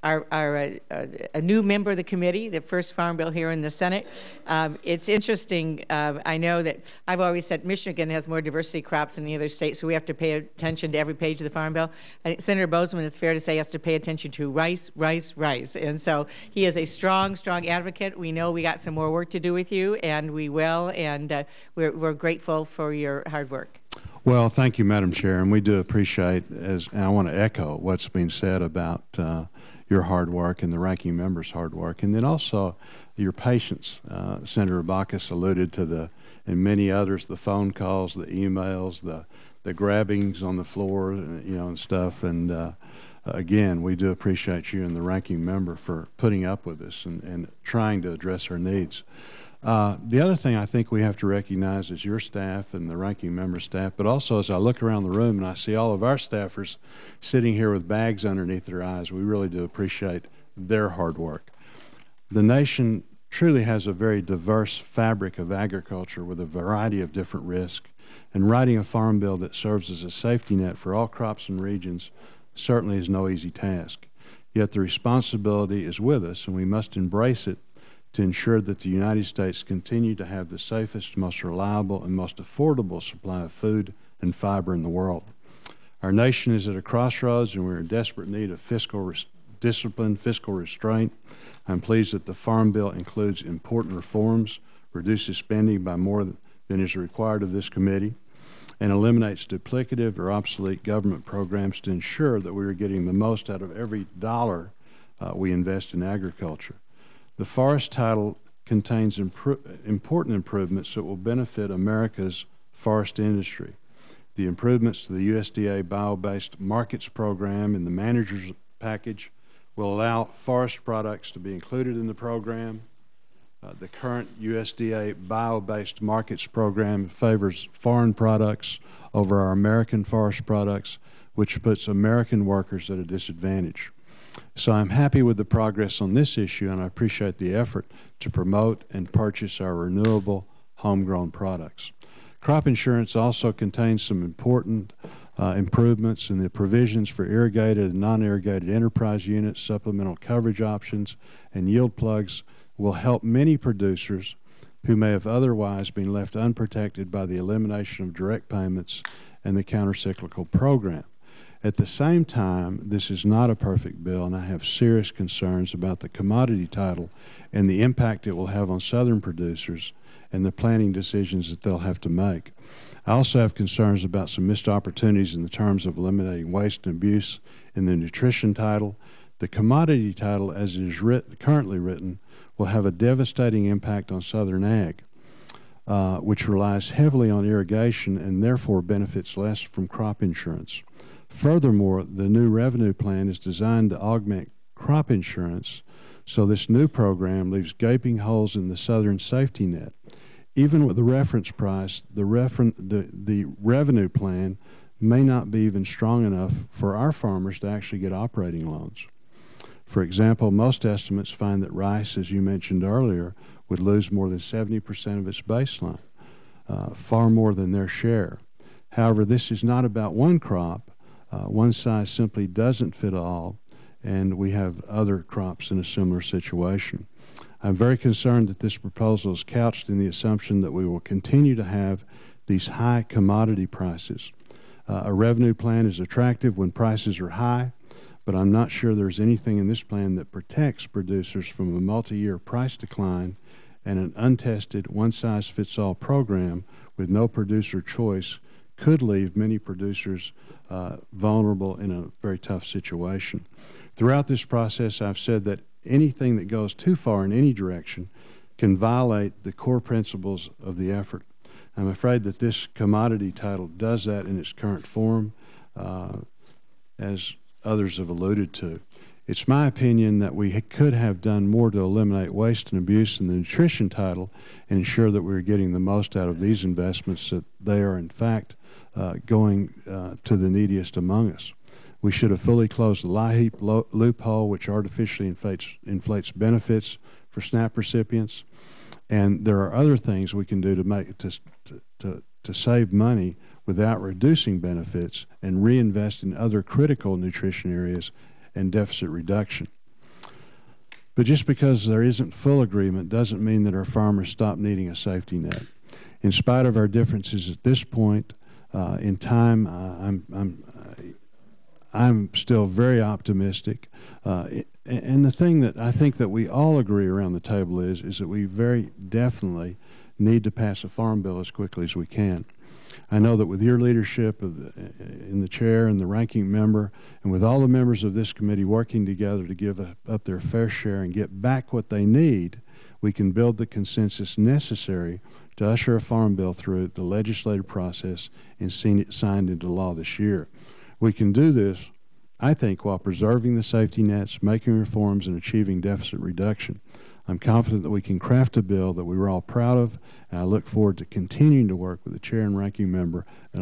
a new member of the committee, the first farm bill here in the Senate. It's interesting. I know that I've always said Michigan has more diversity crops than any other state, so we have to pay attention to every page of the farm bill. I think Senator Boozman, it's fair to say, has to pay attention to rice, rice, rice. And so he is a strong, strong advocate. We know we got some more work to do with you, and we will, and we're grateful for your hard work. Well, thank you, Madam Chair, and we do appreciate, and I want to echo what's been said about your hard work and the ranking member's hard work, and then also your patience. Senator Baucus alluded to and many others, the phone calls, the emails, the grabbings on the floor, and stuff. And again, we do appreciate you and the ranking member for putting up with us and trying to address our needs. The other thing I think we have to recognize is your staff and the ranking member staff, but also as I look around the room and I see all of our staffers sitting here with bags underneath their eyes, we really do appreciate their hard work. The nation truly has a very diverse fabric of agriculture with a variety of different risks, and writing a farm bill that serves as a safety net for all crops and regions certainly is no easy task. Yet the responsibility is with us, and we must embrace it to ensure that the United States continue to have the safest, most reliable, and most affordable supply of food and fiber in the world. Our nation is at a crossroads, and we're in desperate need of fiscal discipline, fiscal restraint. I'm pleased that the Farm Bill includes important reforms, reduces spending by more than is required of this committee, and eliminates duplicative or obsolete government programs to ensure that we are getting the most out of every dollar we invest in agriculture. The forest title contains important improvements that will benefit America's forest industry. The improvements to the USDA Bio-Based Markets Program and the Manager's Package will allow forest products to be included in the program. The current USDA Bio-Based Markets Program favors foreign products over our American forest products, which puts American workers at a disadvantage. So I'm happy with the progress on this issue, and I appreciate the effort to promote and purchase our renewable homegrown products. Crop insurance also contains some important improvements in the provisions for irrigated and non-irrigated enterprise units, supplemental coverage options, and yield plugs will help many producers who may have otherwise been left unprotected by the elimination of direct payments and the countercyclical program. At the same time, this is not a perfect bill, and I have serious concerns about the commodity title and the impact it will have on Southern producers and the planning decisions that they'll have to make. I also have concerns about some missed opportunities in the terms of eliminating waste and abuse in the nutrition title. The commodity title, as it is currently written, will have a devastating impact on Southern ag, which relies heavily on irrigation and therefore benefits less from crop insurance. Furthermore, the new revenue plan is designed to augment crop insurance, so this new program leaves gaping holes in the Southern safety net. Even with the reference price, the revenue plan may not be even strong enough for our farmers to actually get operating loans. For example, most estimates find that rice, as you mentioned earlier, would lose more than 70% of its baseline, far more than their share. However, this is not about one crop. One size simply doesn't fit all, and we have other crops in a similar situation. I'm very concerned that this proposal is couched in the assumption that we will continue to have these high commodity prices. A revenue plan is attractive when prices are high, but I'm not sure there's anything in this plan that protects producers from a multi-year price decline, and an untested one-size-fits-all program with no producer choice could leave many producers vulnerable in a very tough situation. Throughout this process, I've said that anything that goes too far in any direction can violate the core principles of the effort. I'm afraid that this commodity title does that in its current form, as others have alluded to. It's my opinion that we could have done more to eliminate waste and abuse in the nutrition title and ensure that we're getting the most out of these investments, that they are in fact going to the neediest among us. We should have fully closed the LIHEAP loophole, which artificially inflates benefits for SNAP recipients. And there are other things we can do to save money without reducing benefits and reinvest in other critical nutrition areas and deficit reduction. But just because there isn't full agreement doesn't mean that our farmers stop needing a safety net. In spite of our differences at this point in time, I'm still very optimistic. And the thing that I think that we all agree around the table is that we very definitely need to pass a farm bill as quickly as we can. I know that with your leadership in the chair and the ranking member, and with all the members of this committee working together to give up their fair share and get back what they need, we can build the consensus necessary to usher a farm bill through the legislative process and see it signed into law this year. We can do this, I think, while preserving the safety nets, making reforms, and achieving deficit reduction. I'm confident that we can craft a bill that we were all proud of, and I look forward to continuing to work with the chair and ranking member and